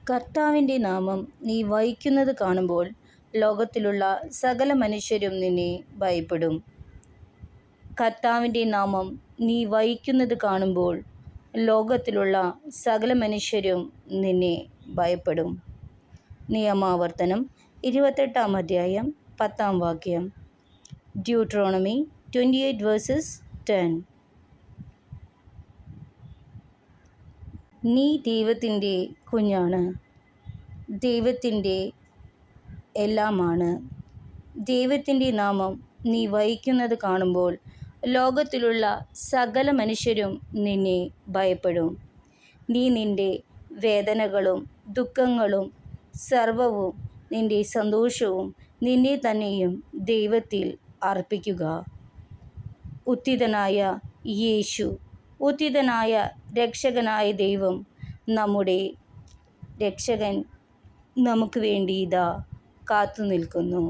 കർത്താവിൻ്റെ നാമം നീ വഹിക്കുന്നത് കാണുമ്പോൾ ലോകത്തിലുള്ള സകല മനുഷ്യരും നിന്നെ ഭയപ്പെടും. കർത്താവിൻ്റെ നാമം നീ വഹിക്കുന്നത് കാണുമ്പോൾ ലോകത്തിലുള്ള സകല മനുഷ്യരും നിന്നെ ഭയപ്പെടും. നിയമാവർത്തനം 28 അധ്യായം 10 വാക്യം. ഡ്യൂട്രോണമി 28:10. നീ ദൈവത്തിൻ്റെ കുഞ്ഞാണ്, ദൈവത്തിൻ്റെ എല്ലാമാണ്. ദൈവത്തിൻ്റെ നാമം നീ വഹിക്കുന്നത് കാണുമ്പോൾ ലോകത്തിലുള്ള സകല മനുഷ്യരും നിന്നെ ഭയപ്പെടും. നീ നിൻ്റെ വേദനകളും ദുഃഖങ്ങളും സർവവും നിൻ്റെ സന്തോഷവും നിന്നെ തന്നെയും ദൈവത്തിൽ അർപ്പിക്കുക. ഉത്ഥിതനായ യേശു, ഉത്ഥിതനായ രക്ഷകനായ ദൈവം, നമ്മുടെ രക്ഷകൻ നമുക്ക് വേണ്ടി ഇതാ കാത്തു നിൽക്കുന്നു.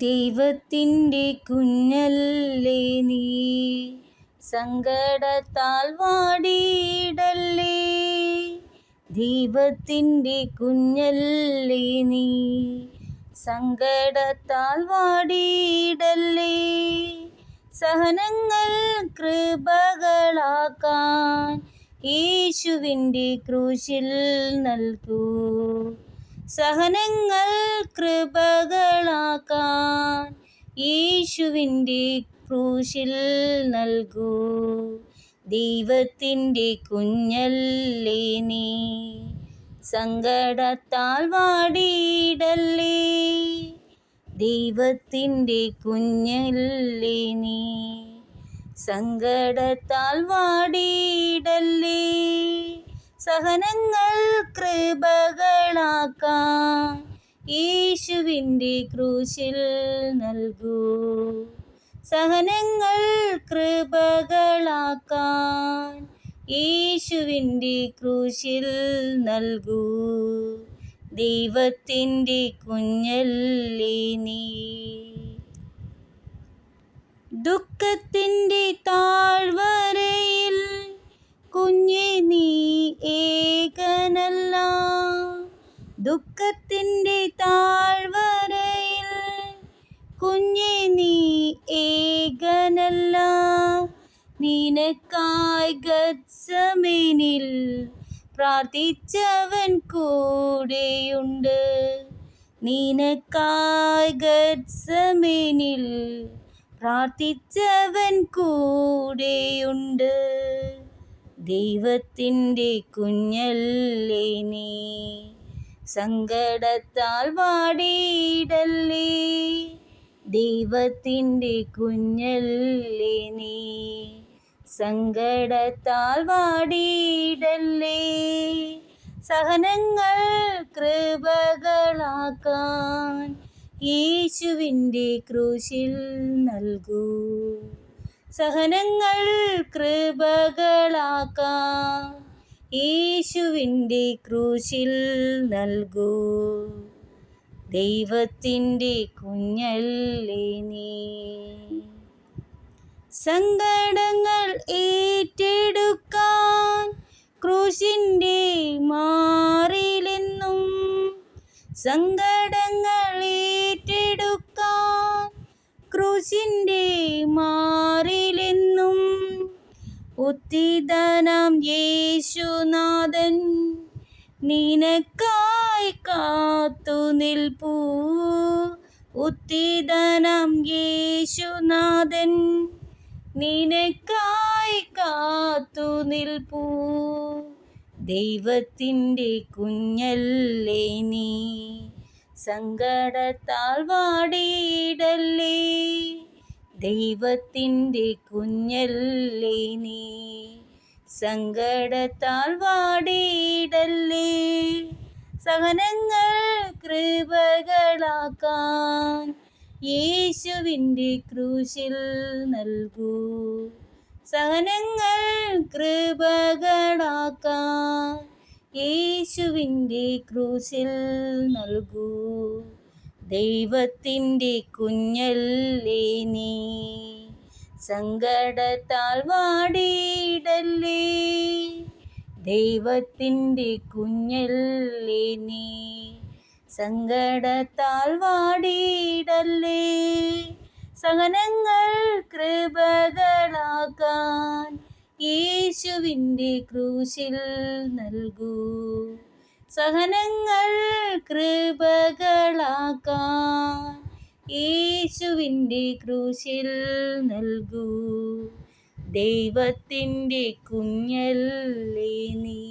ദൈവത്തിൻ്റെ കുഞ്ഞല്ലേ നീ, സങ്കടത്താൽ വാടിയിടല്ലേ. ദൈവത്തിൻ്റെ കുഞ്ഞല്ലേ നീ, സങ്കടത്താൽ വാടിയിടല്ലേ. സഹനങ്ങൾ കൃപകളാക്കാൻ യേശുവിൻ്റെ ക്രൂശിൽ നൽകൂ. സഹനങ്ങൾ കൃപകളാക്കാൻ യേശുവിൻ്റെ ക്രൂശിൽ നൽകൂ. ദൈവത്തിൻ്റെ കുഞ്ഞല്ലേ നീ, സങ്കടത്താൽ വാടിയിടല്ലേ. ദൈവത്തിൻ്റെ കുഞ്ഞല്ലേ നീ, സങ്കടത്താൽ വാടിയിടല്ലേ. സഹനങ്ങൾ കൃപകളാക്കാൻ യേശുവിൻ്റെ ക്രൂശിൽ നൽകൂ. സഹനങ്ങൾ കൃപകളാക്കാൻ യേശുവിൻ്റെ ക്രൂശിൽ നൽകൂ. ദൈവത്തിൻ്റെ കുഞ്ഞല്ലേ നീ. ദുഃഖത്തിൻ്റെ താഴ്വരയിൽ കുഞ്ഞേ നീ ഏകനല്ല. ദുഃഖത്തിൻ്റെ താഴ്വരയിൽ കുഞ്ഞേ നീ ഏകനല്ല. നിനക്കായി ഗത്സമേനിൽ പ്രാർത്ഥിച്ചവൻ കൂടെയുണ്ട്. നിനക്കായി ഗത്സമേനിൽ പ്രാർത്ഥിച്ചവൻ കൂടെയുണ്ട്. ദൈവത്തിൻ്റെ കുഞ്ഞല്ലേ നീ, സങ്കടത്താൽ വാടിയിടല്ലേ. ദൈവത്തിൻ്റെ കുഞ്ഞല്ലേ നീ, സങ്കടത്താൽ വാടിയിടല്ലേ. സഹനങ്ങൾ കൃപകളാക്കാൻ യേശുവിൻ്റെ ക്രൂശിൽ നൽകൂ. സഹനങ്ങൾ കൃപകളാക്കാൻ യേശുവിൻ്റെ ക്രൂശിൽ നൽകൂ. ദൈവത്തിൻ്റെ കുഞ്ഞല്ലേ നീ. സങ്കടങ്ങൾ ഏറ്റെടുക്കാൻ ക്രൂശിൻ്റെ മാറിലെന്നും. സങ്കടങ്ങൾ ഏറ്റെടുക്കാൻ ക്രൂശിൻ്റെ മാറിലെന്നും. ഉത്ഥിതനാം യേശുനാഥൻ നിനക്കായി കാത്തു നിൽപ്പൂ. ഉത്ഥിതനാം യേശുനാഥൻ നിനക്കായി കാത്തു നിൽപ്പൂ. ദൈവത്തിൻ്റെ കുഞ്ഞല്ലേ നീ, സങ്കടത്താൽ വാടിയിടല്ലേ. ദൈവത്തിൻ്റെ കുഞ്ഞല്ലേ നീ, സങ്കടത്താൽ വാടിയിടല്ലേ. സഹനങ്ങൾ കൃപകളാക്കാൻ യേശുവിൻ്റെ ക്രൂശിൽ നൽകൂ. സഹനങ്ങൾ കൃപകളാക്കാൻ യേശുവിൻ്റെ ക്രൂശിൽ നൽകൂ. ദൈവത്തിൻ്റെ കുഞ്ഞല്ലേ നീ, സങ്കടത്താൽ വാടിയിടല്ലേ. ദൈവത്തിൻ്റെ കുഞ്ഞല്ലേ നീ. സങ്കടത്താൽ വാടിയിടല്ലേ, സഹനങ്ങൾ കൃപകളാക്കാൻ യേശുവിൻ്റെ ക്രൂശിൽ നൽകൂ. സഹനങ്ങൾ കൃപകളാക്കാൻ യേശുവിൻ്റെ ക്രൂശിൽ നൽകൂ. ദൈവത്തിൻ്റെ കുഞ്ഞല്ലേ നീ.